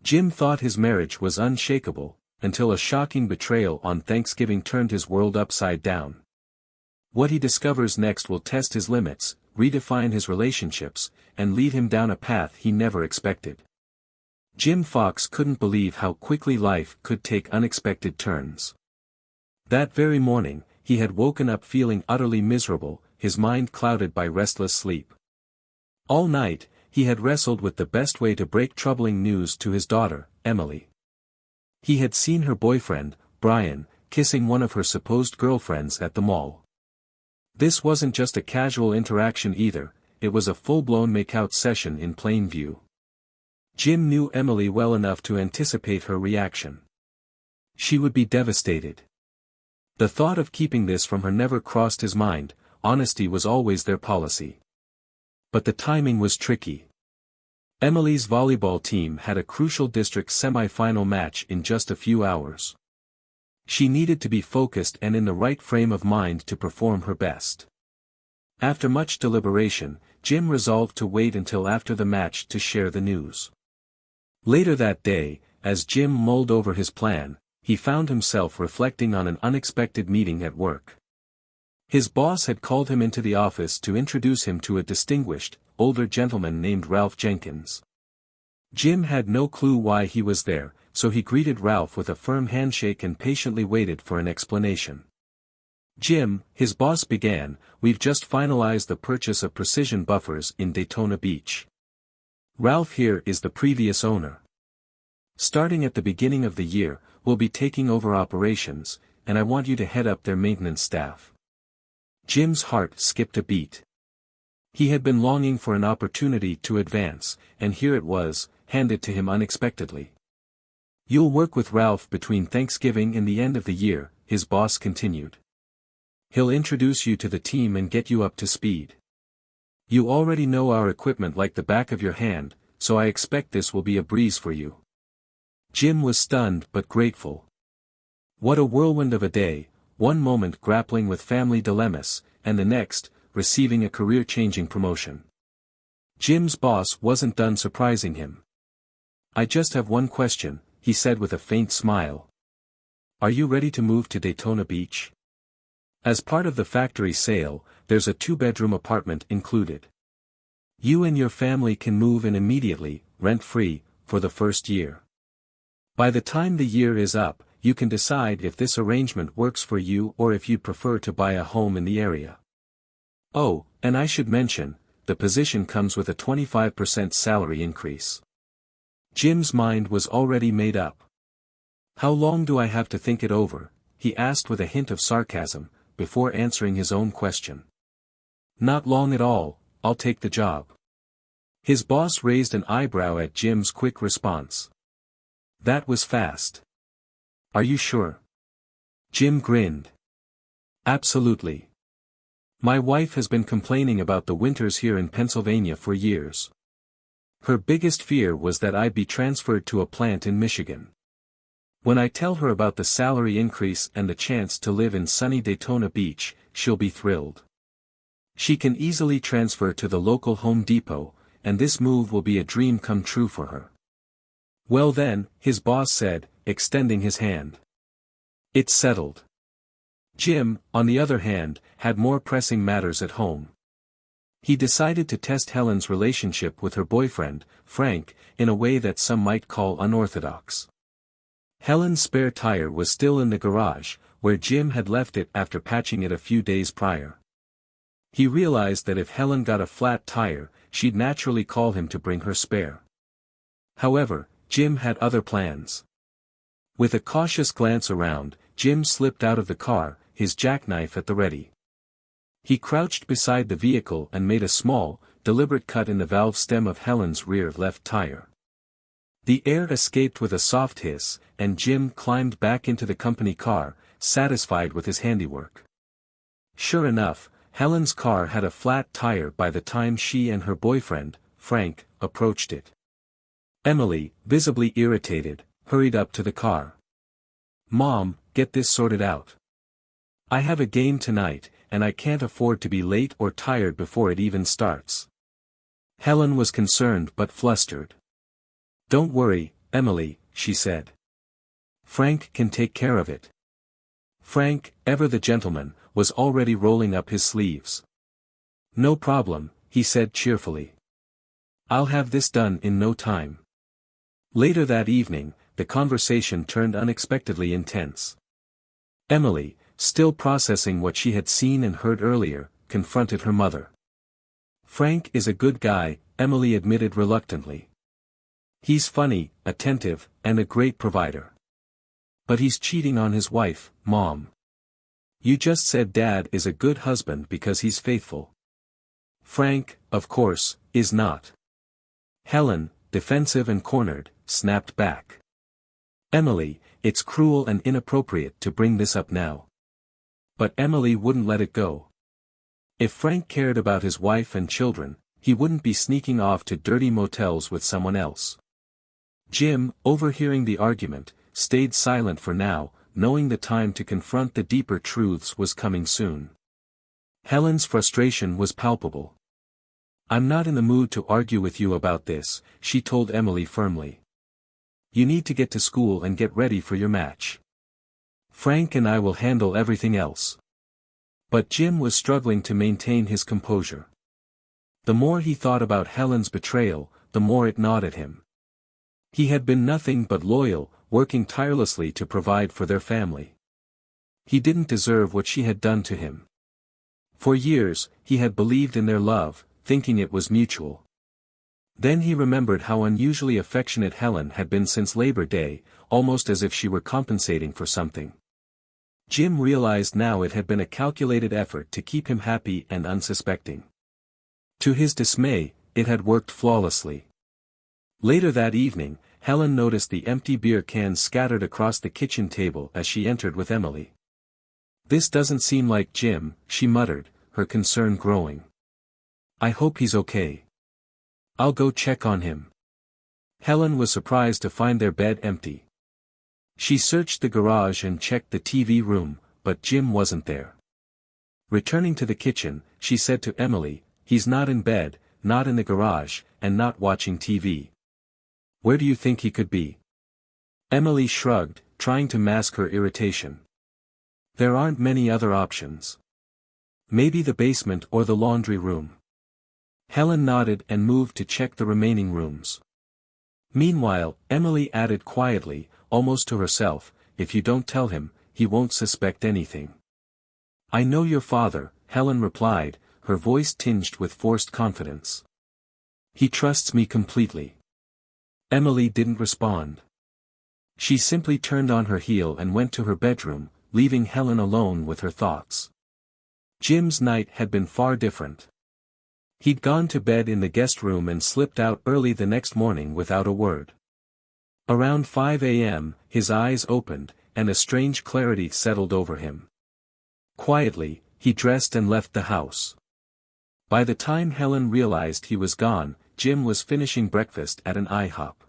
Jim thought his marriage was unshakable, until a shocking betrayal on Thanksgiving turned his world upside down. What he discovers next will test his limits, redefine his relationships, and lead him down a path he never expected. Jim Fox couldn't believe how quickly life could take unexpected turns. That very morning, he had woken up feeling utterly miserable, his mind clouded by restless sleep. All night, he had wrestled with the best way to break troubling news to his daughter, Emily. He had seen her boyfriend, Brian, kissing one of her supposed girlfriends at the mall. This wasn't just a casual interaction either, it was a full-blown make-out session in plain view. Jim knew Emily well enough to anticipate her reaction. She would be devastated. The thought of keeping this from her never crossed his mind, honesty was always their policy. But the timing was tricky. Emily's volleyball team had a crucial district semi-final match in just a few hours. She needed to be focused and in the right frame of mind to perform her best. After much deliberation, Jim resolved to wait until after the match to share the news. Later that day, as Jim mulled over his plan, he found himself reflecting on an unexpected meeting at work. His boss had called him into the office to introduce him to a distinguished, older gentleman named Ralph Jenkins. Jim had no clue why he was there, so he greeted Ralph with a firm handshake and patiently waited for an explanation. "Jim," his boss began, "we've just finalized the purchase of precision buffers in Daytona Beach. Ralph here is the previous owner. Starting at the beginning of the year, we'll be taking over operations, and I want you to head up their maintenance staff." Jim's heart skipped a beat. He had been longing for an opportunity to advance, and here it was, handed to him unexpectedly. "You'll work with Ralph between Thanksgiving and the end of the year," his boss continued. "He'll introduce you to the team and get you up to speed. You already know our equipment like the back of your hand, so I expect this will be a breeze for you." Jim was stunned but grateful. What a whirlwind of a day, one moment grappling with family dilemmas, and the next, receiving a career-changing promotion. Jim's boss wasn't done surprising him. "I just have one question," he said with a faint smile. "Are you ready to move to Daytona Beach? As part of the factory sale, there's a 2-bedroom apartment included. You and your family can move in immediately, rent-free, for the first year. By the time the year is up, you can decide if this arrangement works for you or if you'd prefer to buy a home in the area. Oh, and I should mention, the position comes with a 25% salary increase." Jim's mind was already made up. "How long do I have to think it over?" he asked with a hint of sarcasm, before answering his own question. "Not long at all, I'll take the job." His boss raised an eyebrow at Jim's quick response. "That was fast. Are you sure?" Jim grinned. "Absolutely. My wife has been complaining about the winters here in Pennsylvania for years. Her biggest fear was that I'd be transferred to a plant in Michigan. When I tell her about the salary increase and the chance to live in sunny Daytona Beach, she'll be thrilled. She can easily transfer to the local Home Depot, and this move will be a dream come true for her." "Well then," his boss said, extending his hand. "It's settled." Jim, on the other hand, had more pressing matters at home. He decided to test Helen's relationship with her boyfriend, Frank, in a way that some might call unorthodox. Helen's spare tire was still in the garage, where Jim had left it after patching it a few days prior. He realized that if Helen got a flat tire, she'd naturally call him to bring her spare. However, Jim had other plans. With a cautious glance around, Jim slipped out of the car, his jackknife at the ready. He crouched beside the vehicle and made a small, deliberate cut in the valve stem of Helen's rear left tire. The air escaped with a soft hiss, and Jim climbed back into the company car, satisfied with his handiwork. Sure enough, Helen's car had a flat tire by the time she and her boyfriend, Frank, approached it. Emily, visibly irritated, hurried up to the car. "Mom, get this sorted out. I have a game tonight, and I can't afford to be late or tired before it even starts." Helen was concerned but flustered. "Don't worry, Emily," she said. "Frank can take care of it." Frank, ever the gentleman, was already rolling up his sleeves. "No problem," he said cheerfully. "I'll have this done in no time." Later that evening, the conversation turned unexpectedly intense. Emily, still processing what she had seen and heard earlier, confronted her mother. "Frank is a good guy," Emily admitted reluctantly. "He's funny, attentive, and a great provider. But he's cheating on his wife, Mom." "You just said Dad is a good husband because he's faithful." "Frank, of course, is not." Helen, defensive and cornered, snapped back. "Emily, it's cruel and inappropriate to bring this up now." But Emily wouldn't let it go. If Frank cared about his wife and children, he wouldn't be sneaking off to dirty motels with someone else. Jim, overhearing the argument, stayed silent for now, knowing the time to confront the deeper truths was coming soon. Helen's frustration was palpable. "I'm not in the mood to argue with you about this," she told Emily firmly. "You need to get to school and get ready for your match. Frank and I will handle everything else." But Jim was struggling to maintain his composure. The more he thought about Helen's betrayal, the more it gnawed at him. He had been nothing but loyal, working tirelessly to provide for their family. He didn't deserve what she had done to him. For years, he had believed in their love, thinking it was mutual. Then he remembered how unusually affectionate Helen had been since Labor Day, almost as if she were compensating for something. Jim realized now it had been a calculated effort to keep him happy and unsuspecting. To his dismay, it had worked flawlessly. Later that evening, Helen noticed the empty beer cans scattered across the kitchen table as she entered with Emily. "This doesn't seem like Jim," she muttered, her concern growing. "I hope he's okay. I'll go check on him." Helen was surprised to find their bed empty. She searched the garage and checked the TV room, but Jim wasn't there. Returning to the kitchen, she said to Emily, "He's not in bed, not in the garage, and not watching TV. Where do you think he could be?" Emily shrugged, trying to mask her irritation. "There aren't many other options. Maybe the basement or the laundry room." Helen nodded and moved to check the remaining rooms. Meanwhile, Emily added quietly, almost to herself, "If you don't tell him, he won't suspect anything." "I know your father," Helen replied, her voice tinged with forced confidence. "He trusts me completely." Emily didn't respond. She simply turned on her heel and went to her bedroom, leaving Helen alone with her thoughts. Jim's night had been far different. He'd gone to bed in the guest room and slipped out early the next morning without a word. Around 5 a.m., his eyes opened, and a strange clarity settled over him. Quietly, he dressed and left the house. By the time Helen realized he was gone, Jim was finishing breakfast at an IHOP.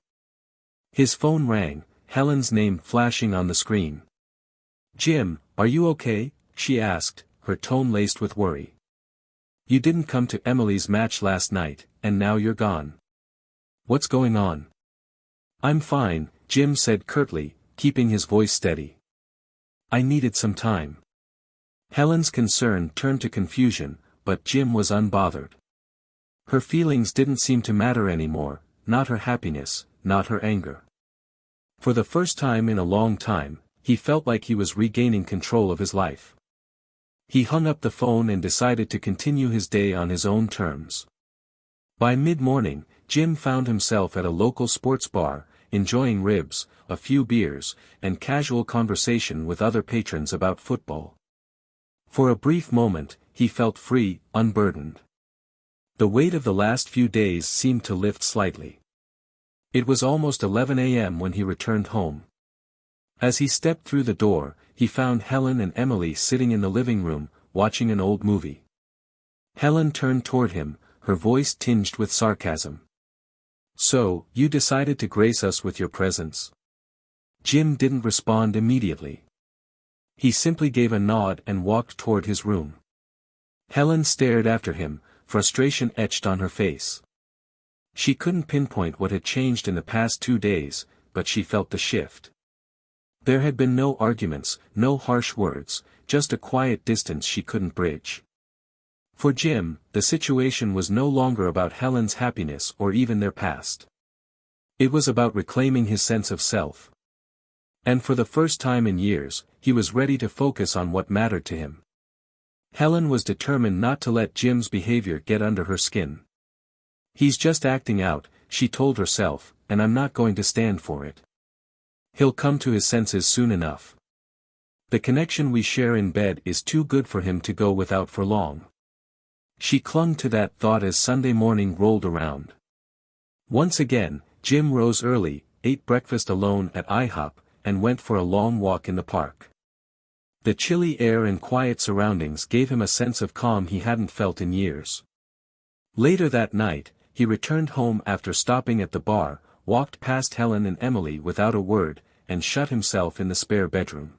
His phone rang, Helen's name flashing on the screen. "Jim, are you okay?" she asked, her tone laced with worry. "You didn't come to Emily's match last night, and now you're gone. What's going on?" "I'm fine," Jim said curtly, keeping his voice steady. "I needed some time." Helen's concern turned to confusion, but Jim was unbothered. Her feelings didn't seem to matter anymore, not her happiness, not her anger. For the first time in a long time, he felt like he was regaining control of his life. He hung up the phone and decided to continue his day on his own terms. By mid-morning, Jim found himself at a local sports bar, enjoying ribs, a few beers, and casual conversation with other patrons about football. For a brief moment, he felt free, unburdened. The weight of the last few days seemed to lift slightly. It was almost 11 a.m. when he returned home. As he stepped through the door, he found Helen and Emily sitting in the living room, watching an old movie. Helen turned toward him, her voice tinged with sarcasm. "So, you decided to grace us with your presence?" Jim didn't respond immediately. He simply gave a nod and walked toward his room. Helen stared after him, frustration etched on her face. She couldn't pinpoint what had changed in the past 2 days, but she felt the shift. There had been no arguments, no harsh words, just a quiet distance she couldn't bridge. For Jim, the situation was no longer about Helen's happiness or even their past. It was about reclaiming his sense of self. And for the first time in years, he was ready to focus on what mattered to him. Helen was determined not to let Jim's behavior get under her skin. "He's just acting out," she told herself, "and I'm not going to stand for it. He'll come to his senses soon enough. The connection we share in bed is too good for him to go without for long." She clung to that thought as Sunday morning rolled around. Once again, Jim rose early, ate breakfast alone at IHOP, and went for a long walk in the park. The chilly air and quiet surroundings gave him a sense of calm he hadn't felt in years. Later that night, he returned home after stopping at the bar, walked past Helen and Emily without a word, and shut himself in the spare bedroom.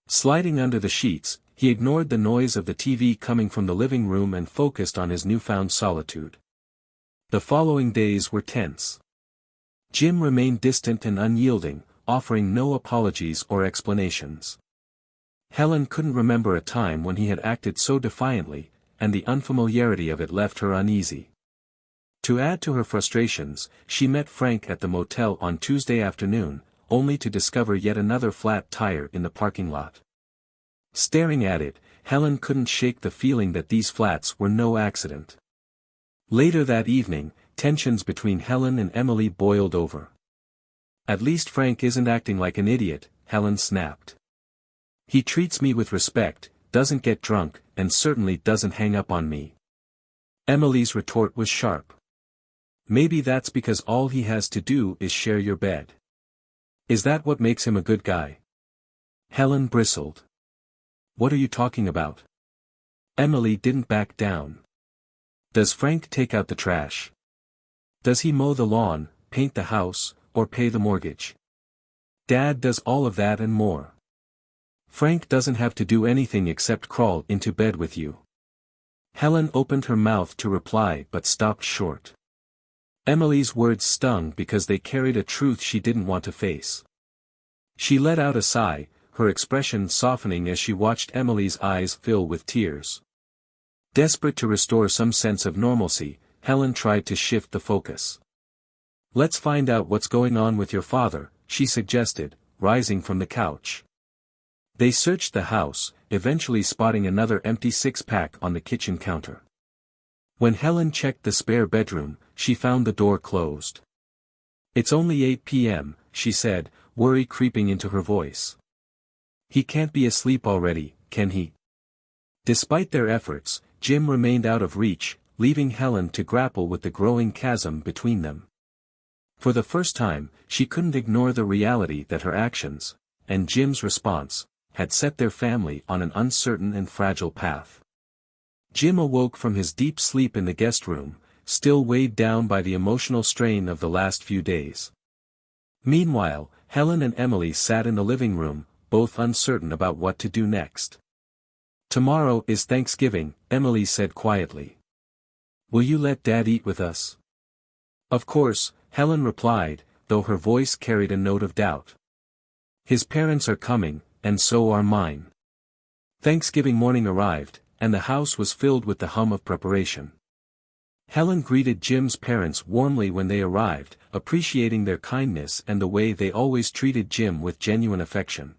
Sliding under the sheets, he ignored the noise of the TV coming from the living room and focused on his newfound solitude. The following days were tense. Jim remained distant and unyielding, offering no apologies or explanations. Helen couldn't remember a time when he had acted so defiantly, and the unfamiliarity of it left her uneasy. To add to her frustrations, she met Frank at the motel on Tuesday afternoon, only to discover yet another flat tire in the parking lot. Staring at it, Helen couldn't shake the feeling that these flats were no accident. Later that evening, tensions between Helen and Emily boiled over. "At least Frank isn't acting like an idiot," Helen snapped. "He treats me with respect, doesn't get drunk, and certainly doesn't hang up on me." Emily's retort was sharp. "Maybe that's because all he has to do is share your bed. Is that what makes him a good guy?" Helen bristled. "What are you talking about?" Emily didn't back down. "Does Frank take out the trash? Does he mow the lawn, paint the house, or pay the mortgage? Dad does all of that and more. Frank doesn't have to do anything except crawl into bed with you." Helen opened her mouth to reply but stopped short. Emily's words stung because they carried a truth she didn't want to face. She let out a sigh, her expression softening as she watched Emily's eyes fill with tears. Desperate to restore some sense of normalcy, Helen tried to shift the focus. "Let's find out what's going on with your father," she suggested, rising from the couch. They searched the house, eventually spotting another empty six-pack on the kitchen counter. When Helen checked the spare bedroom, she found the door closed. "It's only 8 p.m., she said, worry creeping into her voice. "He can't be asleep already, can he?" Despite their efforts, Jim remained out of reach, leaving Helen to grapple with the growing chasm between them. For the first time, she couldn't ignore the reality that her actions, and Jim's response, had set their family on an uncertain and fragile path. Jim awoke from his deep sleep in the guest room, still weighed down by the emotional strain of the last few days. Meanwhile, Helen and Emily sat in the living room, both uncertain about what to do next. "Tomorrow is Thanksgiving," Emily said quietly. "Will you let Dad eat with us?" "Of course," Helen replied, though her voice carried a note of doubt. "His parents are coming, and so are mine." Thanksgiving morning arrived, and the house was filled with the hum of preparation. Helen greeted Jim's parents warmly when they arrived, appreciating their kindness and the way they always treated Jim with genuine affection.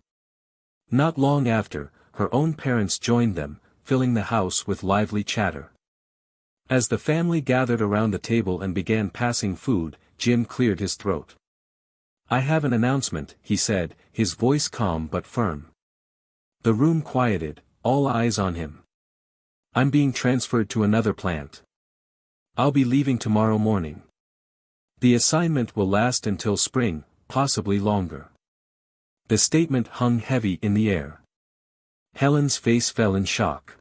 Not long after, her own parents joined them, filling the house with lively chatter. As the family gathered around the table and began passing food, Jim cleared his throat. "I have an announcement," he said, his voice calm but firm. The room quieted, all eyes on him. "I'm being transferred to another plant. I'll be leaving tomorrow morning. The assignment will last until spring, possibly longer." The statement hung heavy in the air. Helen's face fell in shock.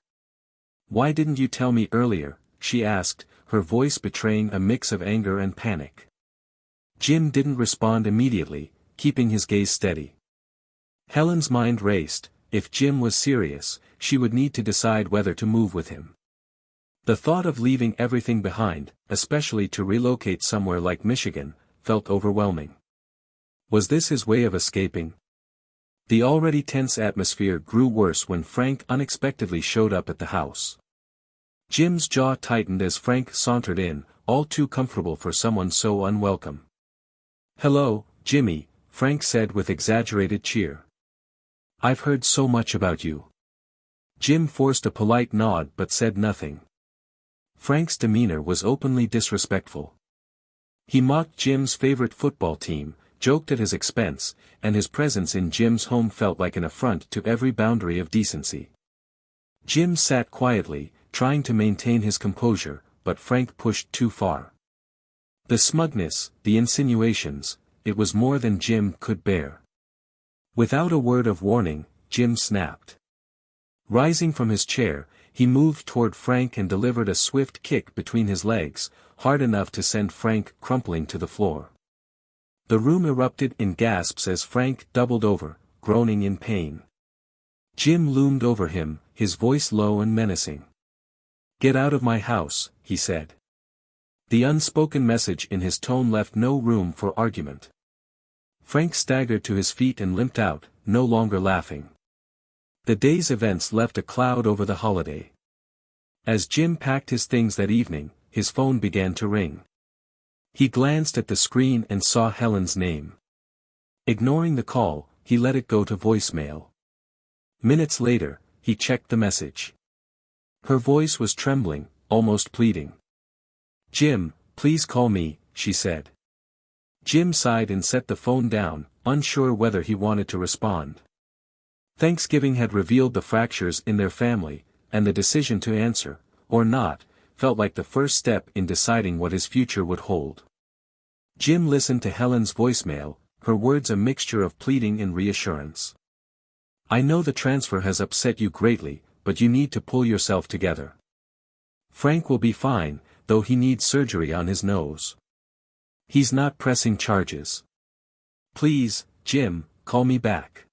"Why didn't you tell me earlier?" she asked, her voice betraying a mix of anger and panic. Jim didn't respond immediately, keeping his gaze steady. Helen's mind raced. If Jim was serious, she would need to decide whether to move with him. The thought of leaving everything behind, especially to relocate somewhere like Michigan, felt overwhelming. Was this his way of escaping? The already tense atmosphere grew worse when Frank unexpectedly showed up at the house. Jim's jaw tightened as Frank sauntered in, all too comfortable for someone so unwelcome. "Hello, Jimmy," Frank said with exaggerated cheer. "I've heard so much about you." Jim forced a polite nod but said nothing. Frank's demeanor was openly disrespectful. He mocked Jim's favorite football team, joked at his expense, and his presence in Jim's home felt like an affront to every boundary of decency. Jim sat quietly, trying to maintain his composure, but Frank pushed too far. The smugness, the insinuations, it was more than Jim could bear. Without a word of warning, Jim snapped. Rising from his chair, he moved toward Frank and delivered a swift kick between his legs, hard enough to send Frank crumpling to the floor. The room erupted in gasps as Frank doubled over, groaning in pain. Jim loomed over him, his voice low and menacing. "Get out of my house," he said. The unspoken message in his tone left no room for argument. Frank staggered to his feet and limped out, no longer laughing. The day's events left a cloud over the holiday. As Jim packed his things that evening, his phone began to ring. He glanced at the screen and saw Helen's name. Ignoring the call, he let it go to voicemail. Minutes later, he checked the message. Her voice was trembling, almost pleading. "Jim, please call me," she said. Jim sighed and set the phone down, unsure whether he wanted to respond. Thanksgiving had revealed the fractures in their family, and the decision to answer, or not, felt like the first step in deciding what his future would hold. Jim listened to Helen's voicemail, her words a mixture of pleading and reassurance. "I know the transfer has upset you greatly, but you need to pull yourself together. Frank will be fine, though he needs surgery on his nose. He's not pressing charges. Please, Jim, call me back."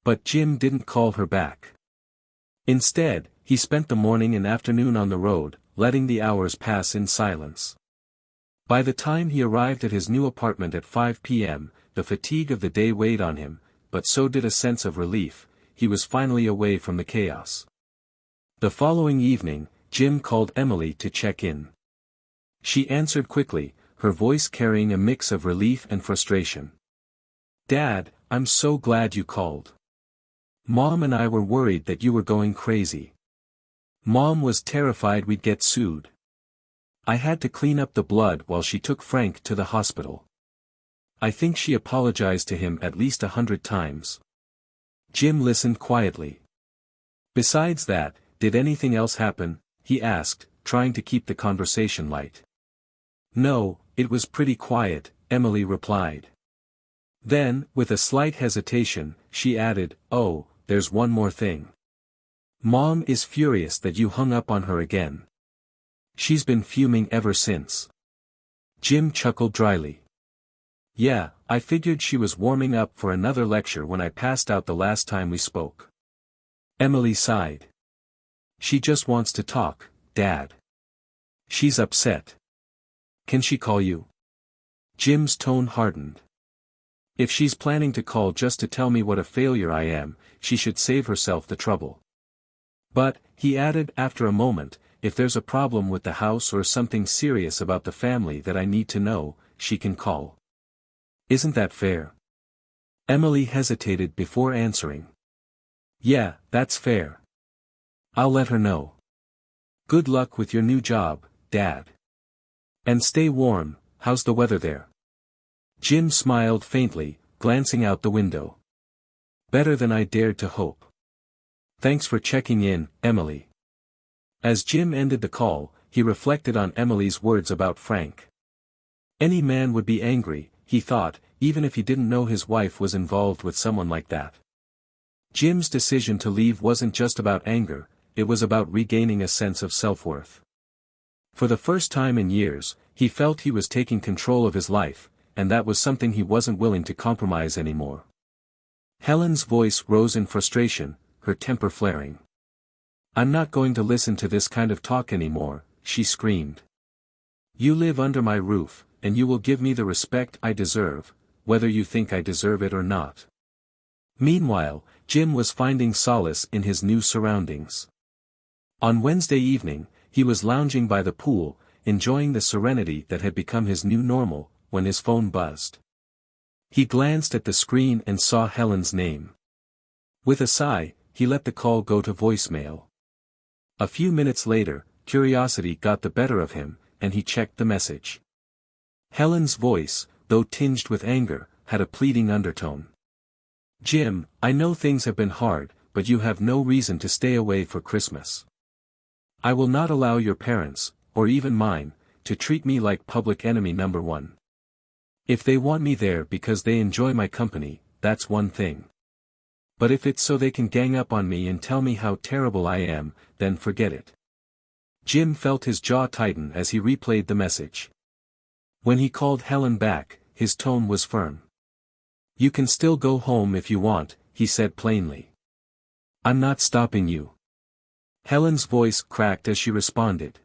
But Jim didn't call her back. Instead, he spent the morning and afternoon on the road, letting the hours pass in silence. By the time he arrived at his new apartment at 5 p.m., the fatigue of the day weighed on him, but so did a sense of relief. He was finally away from the chaos. The following evening, Jim called Emily to check in. She answered quickly, her voice carrying a mix of relief and frustration. "Dad, I'm so glad you called. Mom and I were worried that you were going crazy. Mom was terrified we'd get sued. I had to clean up the blood while she took Frank to the hospital. I think she apologized to him at least 100 times. Jim listened quietly. "Besides that, did anything else happen?" he asked, trying to keep the conversation light. "No, it was pretty quiet," Emily replied. Then, with a slight hesitation, she added, "Oh, there's one more thing. Mom is furious that you hung up on her again. She's been fuming ever since." Jim chuckled dryly. "Yeah, I figured she was warming up for another lecture when I passed out the last time we spoke." Emily sighed. "She just wants to talk, Dad. She's upset. Can she call you?" Jim's tone hardened. "If she's planning to call just to tell me what a failure I am, she should save herself the trouble. But," he added after a moment, "if there's a problem with the house or something serious about the family that I need to know, she can call. Isn't that fair?" Emily hesitated before answering. "Yeah, that's fair. I'll let her know. Good luck with your new job, Dad. And stay warm. How's the weather there?" Jim smiled faintly, glancing out the window. "Better than I dared to hope. Thanks for checking in, Emily." As Jim ended the call, he reflected on Emily's words about Frank. Any man would be angry, he thought, even if he didn't know his wife was involved with someone like that. Jim's decision to leave wasn't just about anger, it was about regaining a sense of self-worth. For the first time in years, he felt he was taking control of his life, and that was something he wasn't willing to compromise anymore. Helen's voice rose in frustration, her temper flaring. "I'm not going to listen to this kind of talk anymore," she screamed. "You live under my roof, and you will give me the respect I deserve, whether you think I deserve it or not." Meanwhile, Jim was finding solace in his new surroundings. On Wednesday evening, he was lounging by the pool, enjoying the serenity that had become his new normal, when his phone buzzed. He glanced at the screen and saw Helen's name. With a sigh, he let the call go to voicemail. A few minutes later, curiosity got the better of him, and he checked the message. Helen's voice, though tinged with anger, had a pleading undertone. "Jim, I know things have been hard, but you have no reason to stay away for Christmas. I will not allow your parents, or even mine, to treat me like public enemy number one. If they want me there because they enjoy my company, that's one thing. But if it's so they can gang up on me and tell me how terrible I am, then forget it." Jim felt his jaw tighten as he replayed the message. When he called Helen back, his tone was firm. "You can still go home if you want," he said plainly. "I'm not stopping you." Helen's voice cracked as she responded.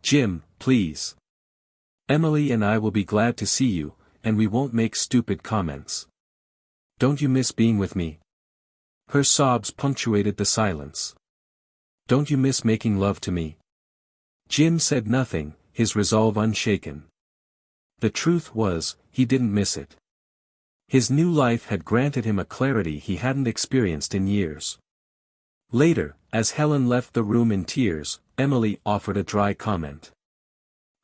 "Jim, please. Emily and I will be glad to see you, and we won't make stupid comments. Don't you miss being with me?" Her sobs punctuated the silence. "Don't you miss making love to me?" Jim said nothing, his resolve unshaken. The truth was, he didn't miss it. His new life had granted him a clarity he hadn't experienced in years. Later, as Helen left the room in tears, Emily offered a dry comment.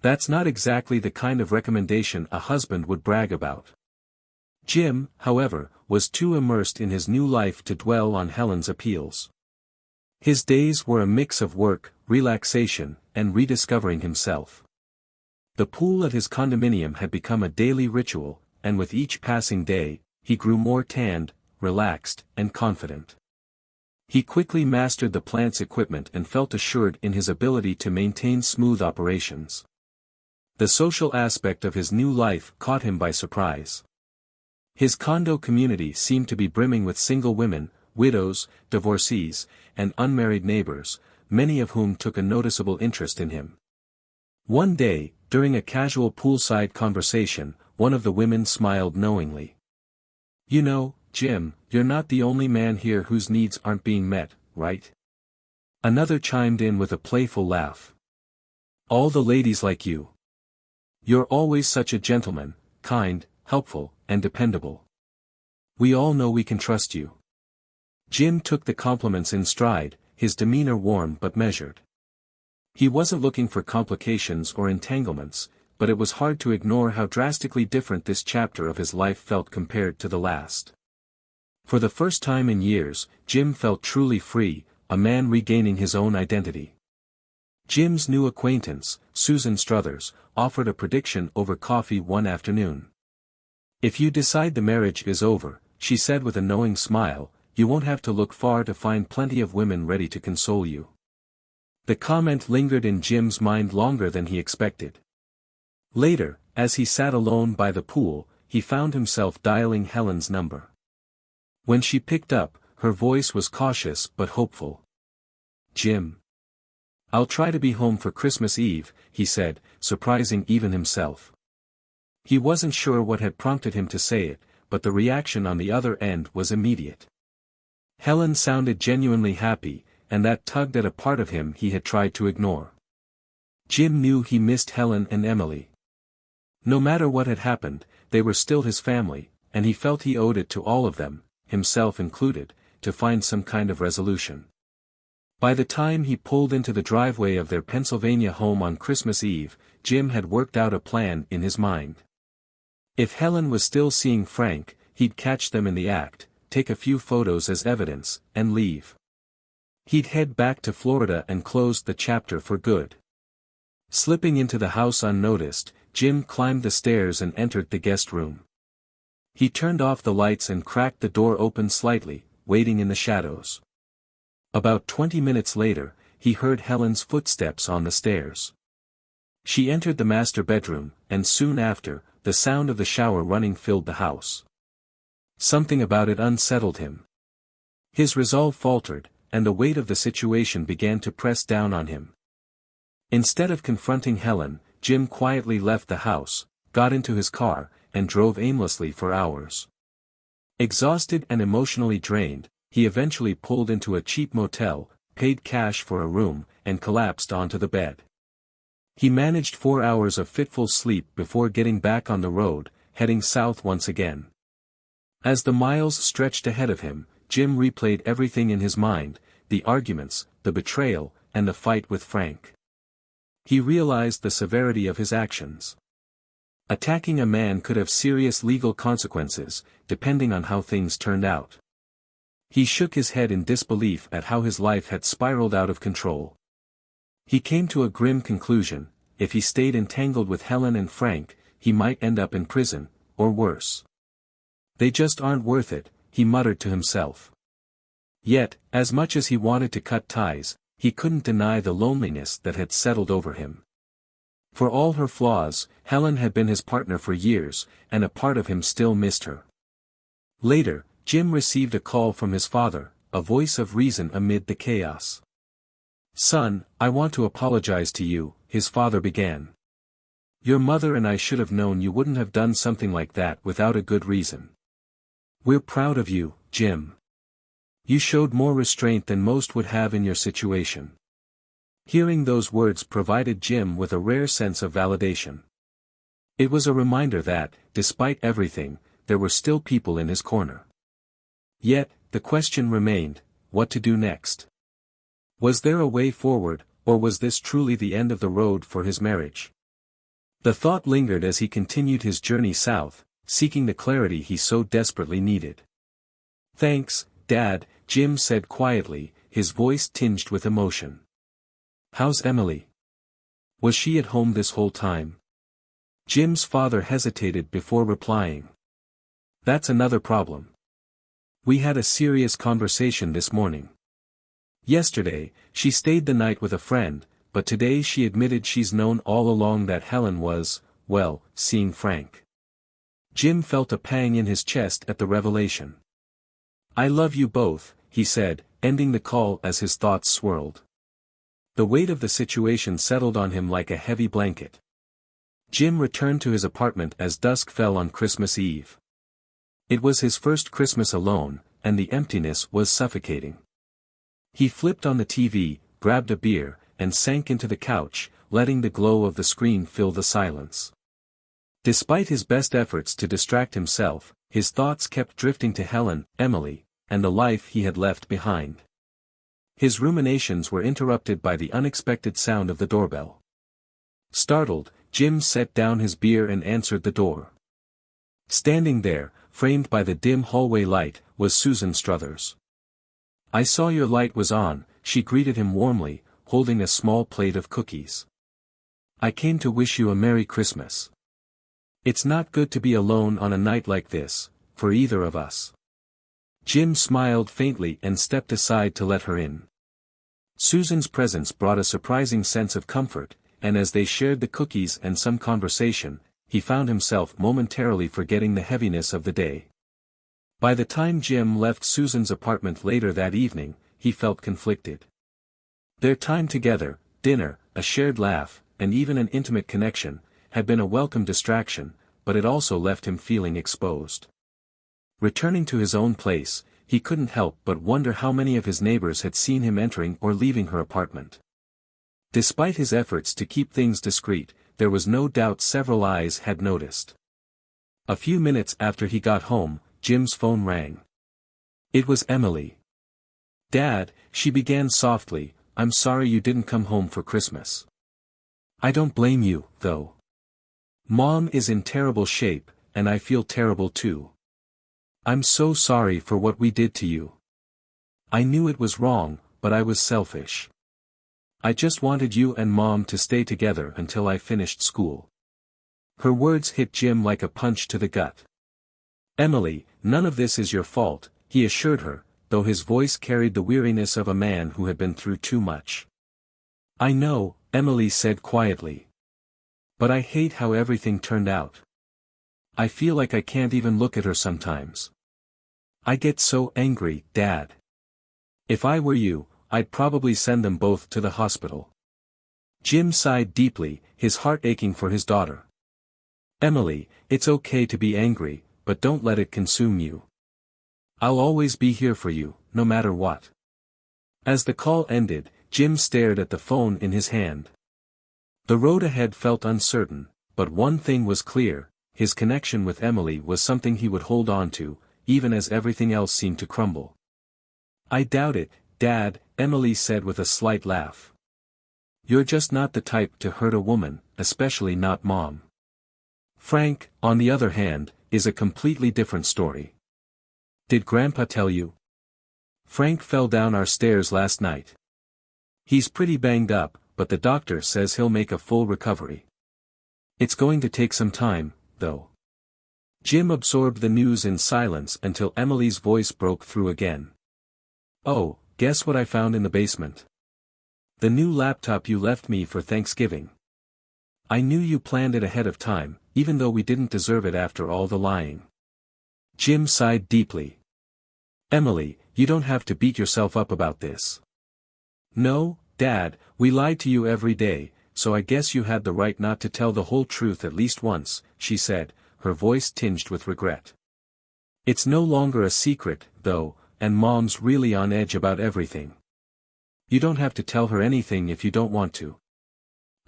"That's not exactly the kind of recommendation a husband would brag about." Jim, however, was too immersed in his new life to dwell on Helen's appeals. His days were a mix of work, relaxation, and rediscovering himself. The pool at his condominium had become a daily ritual, and with each passing day, he grew more tanned, relaxed, and confident. He quickly mastered the plant's equipment and felt assured in his ability to maintain smooth operations. The social aspect of his new life caught him by surprise. His condo community seemed to be brimming with single women, widows, divorcees, and unmarried neighbors, many of whom took a noticeable interest in him. One day, during a casual poolside conversation, one of the women smiled knowingly. "You know, Jim, you're not the only man here whose needs aren't being met, right?" Another chimed in with a playful laugh. "All the ladies like you. You're always such a gentleman, kind, helpful, and dependable. We all know we can trust you." Jim took the compliments in stride, his demeanor warm but measured. He wasn't looking for complications or entanglements, but it was hard to ignore how drastically different this chapter of his life felt compared to the last. For the first time in years, Jim felt truly free, a man regaining his own identity. Jim's new acquaintance, Susan Struthers, offered a prediction over coffee one afternoon. "If you decide the marriage is over," she said with a knowing smile, "you won't have to look far to find plenty of women ready to console you." The comment lingered in Jim's mind longer than he expected. Later, as he sat alone by the pool, he found himself dialing Helen's number. When she picked up, her voice was cautious but hopeful. "Jim. I'll try to be home for Christmas Eve," he said, surprising even himself. He wasn't sure what had prompted him to say it, but the reaction on the other end was immediate. Helen sounded genuinely happy, and that tugged at a part of him he had tried to ignore. Jim knew he missed Helen and Emily. No matter what had happened, they were still his family, and he felt he owed it to all of them, himself included, to find some kind of resolution. By the time he pulled into the driveway of their Pennsylvania home on Christmas Eve, Jim had worked out a plan in his mind. If Helen was still seeing Frank, he'd catch them in the act, take a few photos as evidence, and leave. He'd head back to Florida and close the chapter for good. Slipping into the house unnoticed, Jim climbed the stairs and entered the guest room. He turned off the lights and cracked the door open slightly, waiting in the shadows. About 20 minutes later, he heard Helen's footsteps on the stairs. She entered the master bedroom, and soon after, the sound of the shower running filled the house. Something about it unsettled him. His resolve faltered, and the weight of the situation began to press down on him. Instead of confronting Helen, Jim quietly left the house, got into his car, and drove aimlessly for hours. Exhausted and emotionally drained, he eventually pulled into a cheap motel, paid cash for a room, and collapsed onto the bed. He managed 4 hours of fitful sleep before getting back on the road, heading south once again. As the miles stretched ahead of him, Jim replayed everything in his mind, the arguments, the betrayal, and the fight with Frank. He realized the severity of his actions. Attacking a man could have serious legal consequences, depending on how things turned out. He shook his head in disbelief at how his life had spiraled out of control. He came to a grim conclusion: if he stayed entangled with Helen and Frank, he might end up in prison, or worse. They just aren't worth it, he muttered to himself. Yet, as much as he wanted to cut ties, he couldn't deny the loneliness that had settled over him. For all her flaws, Helen had been his partner for years, and a part of him still missed her. Later, Jim received a call from his father, a voice of reason amid the chaos. "Son, I want to apologize to you," his father began. "Your mother and I should have known you wouldn't have done something like that without a good reason. We're proud of you, Jim. You showed more restraint than most would have in your situation." Hearing those words provided Jim with a rare sense of validation. It was a reminder that, despite everything, there were still people in his corner. Yet, the question remained, what to do next? Was there a way forward, or was this truly the end of the road for his marriage? The thought lingered as he continued his journey south, seeking the clarity he so desperately needed. "Thanks, Dad," Jim said quietly, his voice tinged with emotion. "How's Emily? Was she at home this whole time?" Jim's father hesitated before replying. "That's another problem. We had a serious conversation this morning. Yesterday, she stayed the night with a friend, but today she admitted she's known all along that Helen was, well, seeing Frank." Jim felt a pang in his chest at the revelation. "I love you both," he said, ending the call as his thoughts swirled. The weight of the situation settled on him like a heavy blanket. Jim returned to his apartment as dusk fell on Christmas Eve. It was his first Christmas alone, and the emptiness was suffocating. He flipped on the TV, grabbed a beer, and sank into the couch, letting the glow of the screen fill the silence. Despite his best efforts to distract himself, his thoughts kept drifting to Helen, Emily, and the life he had left behind. His ruminations were interrupted by the unexpected sound of the doorbell. Startled, Jim set down his beer and answered the door. Standing there, framed by the dim hallway light, was Susan Struthers. "I saw your light was on," she greeted him warmly, holding a small plate of cookies. "I came to wish you a Merry Christmas. It's not good to be alone on a night like this, for either of us." Jim smiled faintly and stepped aside to let her in. Susan's presence brought a surprising sense of comfort, and as they shared the cookies and some conversation, he found himself momentarily forgetting the heaviness of the day. By the time Jim left Susan's apartment later that evening, he felt conflicted. Their time together, dinner, a shared laugh, and even an intimate connection, had been a welcome distraction, but it also left him feeling exposed. Returning to his own place, he couldn't help but wonder how many of his neighbors had seen him entering or leaving her apartment. Despite his efforts to keep things discreet, there was no doubt several eyes had noticed. A few minutes after he got home, Jim's phone rang. It was Emily. "Dad," she began softly, "I'm sorry you didn't come home for Christmas. I don't blame you, though. Mom is in terrible shape, and I feel terrible too. I'm so sorry for what we did to you. I knew it was wrong, but I was selfish. I just wanted you and Mom to stay together until I finished school." Her words hit Jim like a punch to the gut. "Emily, none of this is your fault," he assured her, though his voice carried the weariness of a man who had been through too much. "I know," Emily said quietly. "But I hate how everything turned out. I feel like I can't even look at her sometimes. I get so angry, Dad. If I were you, I'd probably send them both to the hospital." Jim sighed deeply, his heart aching for his daughter. Emily, it's okay to be angry, but don't let it consume you. I'll always be here for you, no matter what. As the call ended, Jim stared at the phone in his hand. The road ahead felt uncertain, but one thing was clear: his connection with Emily was something he would hold on to, even as everything else seemed to crumble. I doubt it, Dad, Emily said with a slight laugh. You're just not the type to hurt a woman, especially not Mom. Frank, on the other hand, is a completely different story. Did Grandpa tell you? Frank fell down our stairs last night. He's pretty banged up, but the doctor says he'll make a full recovery. It's going to take some time, though. Jim absorbed the news in silence until Emily's voice broke through again. Oh, guess what I found in the basement? The new laptop you left me for Thanksgiving. I knew you planned it ahead of time, even though we didn't deserve it after all the lying. Jim sighed deeply. Emily, you don't have to beat yourself up about this. No, Dad, we lied to you every day, so I guess you had the right not to tell the whole truth at least once, she said, her voice tinged with regret. It's no longer a secret, though, and Mom's really on edge about everything. You don't have to tell her anything if you don't want to.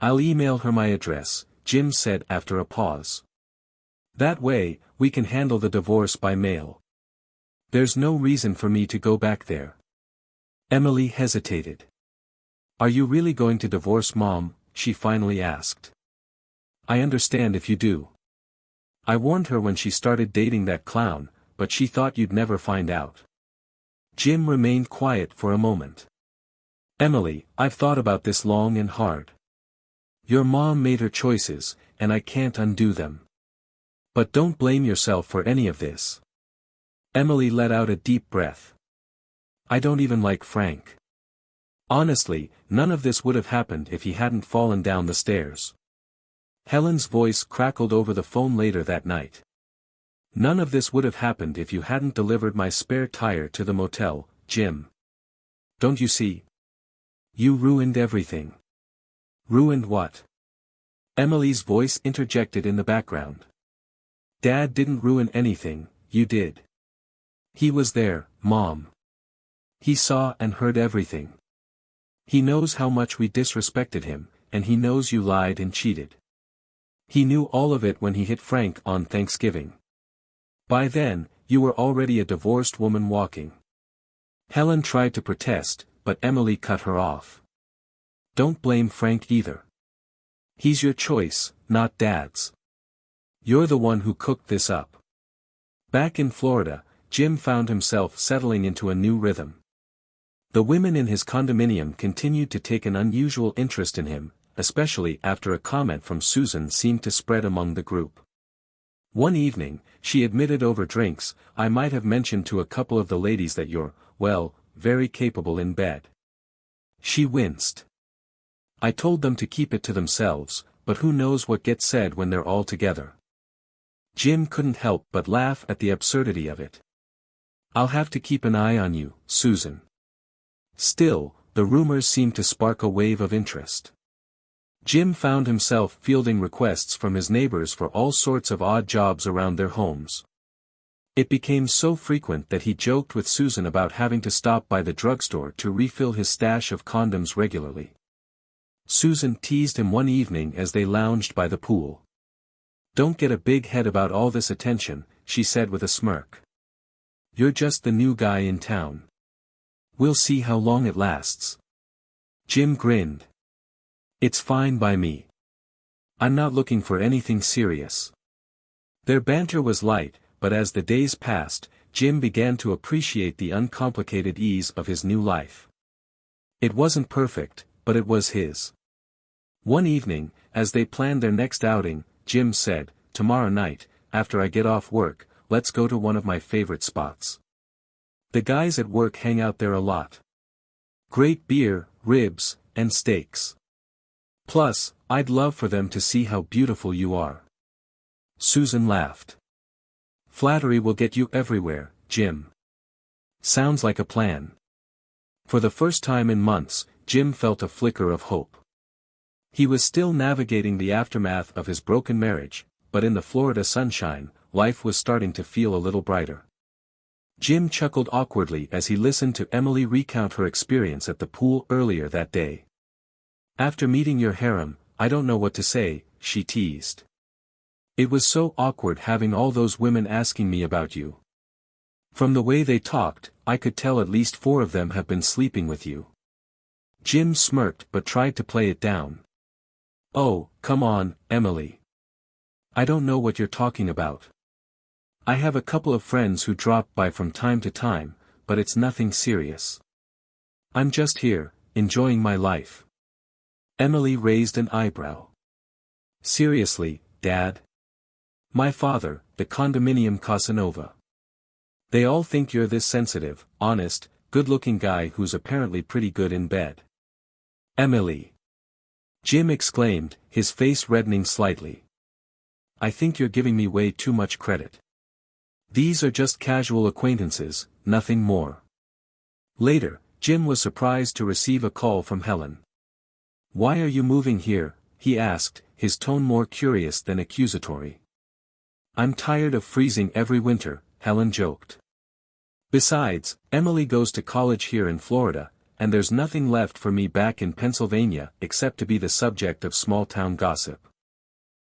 I'll email her my address, Jim said after a pause. That way, we can handle the divorce by mail. There's no reason for me to go back there. Emily hesitated. Are you really going to divorce Mom? She finally asked. I understand if you do. I warned her when she started dating that clown, but she thought you'd never find out. Jim remained quiet for a moment. Emily, I've thought about this long and hard. Your mom made her choices, and I can't undo them. But don't blame yourself for any of this. Emily let out a deep breath. I don't even like Frank. Honestly, none of this would have happened if he hadn't fallen down the stairs. Helen's voice crackled over the phone later that night. None of this would have happened if you hadn't delivered my spare tire to the motel, Jim. Don't you see? You ruined everything. Ruined what? Emily's voice interjected in the background. Dad didn't ruin anything, you did. He was there, Mom. He saw and heard everything. He knows how much we disrespected him, and he knows you lied and cheated. He knew all of it when he hit Frank on Thanksgiving. By then, you were already a divorced woman walking. Helen tried to protest, but Emily cut her off. Don't blame Frank either. He's your choice, not Dad's. You're the one who cooked this up. Back in Florida, Jim found himself settling into a new rhythm. The women in his condominium continued to take an unusual interest in him, especially after a comment from Susan seemed to spread among the group. One evening, she admitted over drinks, I might have mentioned to a couple of the ladies that you're, well, very capable in bed. She winced. I told them to keep it to themselves, but who knows what gets said when they're all together. Jim couldn't help but laugh at the absurdity of it. I'll have to keep an eye on you, Susan. Still, the rumors seemed to spark a wave of interest. Jim found himself fielding requests from his neighbors for all sorts of odd jobs around their homes. It became so frequent that he joked with Susan about having to stop by the drugstore to refill his stash of condoms regularly. Susan teased him one evening as they lounged by the pool. Don't get a big head about all this attention, she said with a smirk. You're just the new guy in town. We'll see how long it lasts. Jim grinned. It's fine by me. I'm not looking for anything serious. Their banter was light, but as the days passed, Jim began to appreciate the uncomplicated ease of his new life. It wasn't perfect, but it was his. One evening, as they planned their next outing, Jim said, tomorrow night, after I get off work, let's go to one of my favorite spots. The guys at work hang out there a lot. Great beer, ribs, and steaks. Plus, I'd love for them to see how beautiful you are. Susan laughed. Flattery will get you everywhere, Jim. Sounds like a plan. For the first time in months, Jim felt a flicker of hope. He was still navigating the aftermath of his broken marriage, but in the Florida sunshine, life was starting to feel a little brighter. Jim chuckled awkwardly as he listened to Emily recount her experience at the pool earlier that day. "After meeting your harem, I don't know what to say," she teased. "It was so awkward having all those women asking me about you. From the way they talked, I could tell at least 4 of them have been sleeping with you." Jim smirked but tried to play it down. "Oh, come on, Emily. I don't know what you're talking about. I have a couple of friends who drop by from time to time, but it's nothing serious. I'm just here, enjoying my life." Emily raised an eyebrow. "Seriously, Dad? My father, the condominium Casanova. They all think you're this sensitive, honest, good-looking guy who's apparently pretty good in bed." "Emily!" Jim exclaimed, his face reddening slightly. "I think you're giving me way too much credit. These are just casual acquaintances, nothing more." Later, Jim was surprised to receive a call from Helen. "Why are you moving here?" he asked, his tone more curious than accusatory. "I'm tired of freezing every winter," Helen joked. "Besides, Emily goes to college here in Florida, and there's nothing left for me back in Pennsylvania except to be the subject of small-town gossip."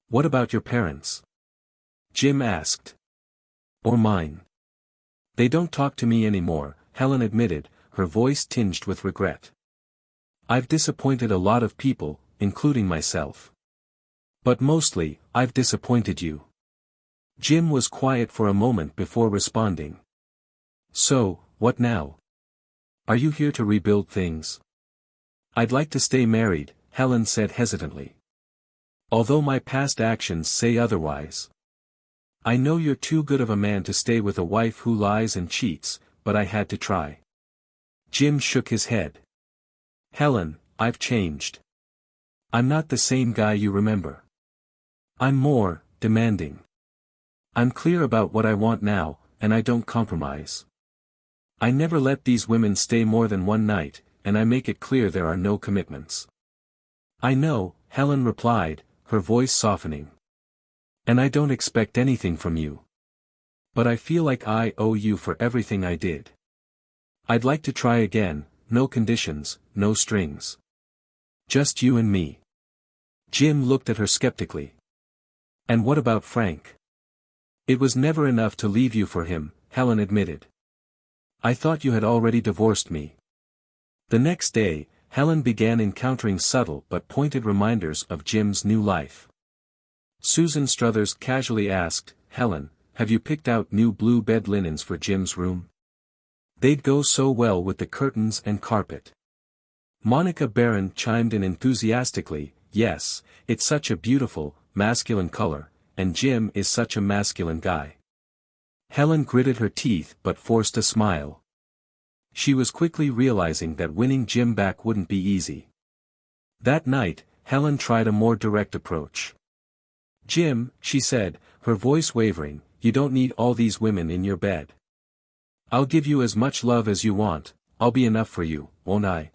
"What about your parents?" Jim asked. "Or mine?" "They don't talk to me anymore," Helen admitted, her voice tinged with regret. "I've disappointed a lot of people, including myself. But mostly, I've disappointed you." Jim was quiet for a moment before responding. "So, what now? Are you here to rebuild things?" "I'd like to stay married," Helen said hesitantly. "Although my past actions say otherwise. I know you're too good of a man to stay with a wife who lies and cheats, but I had to try." Jim shook his head. "Helen, I've changed. I'm not the same guy you remember. I'm more demanding. I'm clear about what I want now, and I don't compromise. I never let these women stay more than one night, and I make it clear there are no commitments." "I know," Helen replied, her voice softening. "And I don't expect anything from you. But I feel like I owe you for everything I did. I'd like to try again, no conditions, no strings. Just you and me." Jim looked at her skeptically. "And what about Frank?" "It was never enough to leave you for him," Helen admitted. "I thought you had already divorced me." The next day, Helen began encountering subtle but pointed reminders of Jim's new life. Susan Struthers casually asked, "Helen, have you picked out new blue bed linens for Jim's room? They'd go so well with the curtains and carpet." Monica Barron chimed in enthusiastically, "Yes, it's such a beautiful, masculine color, and Jim is such a masculine guy." Helen gritted her teeth but forced a smile. She was quickly realizing that winning Jim back wouldn't be easy. That night, Helen tried a more direct approach. "Jim," she said, her voice wavering, "you don't need all these women in your bed. I'll give you as much love as you want, I'll be enough for you, won't I?"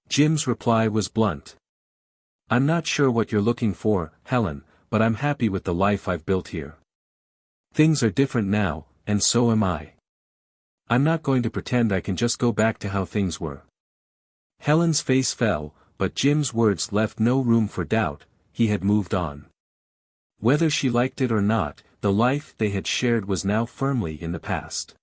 Jim's reply was blunt. "I'm not sure what you're looking for, Helen, but I'm happy with the life I've built here. Things are different now, and so am I. I'm not going to pretend I can just go back to how things were." Helen's face fell, but Jim's words left no room for doubt, he had moved on. Whether she liked it or not, the life they had shared was now firmly in the past.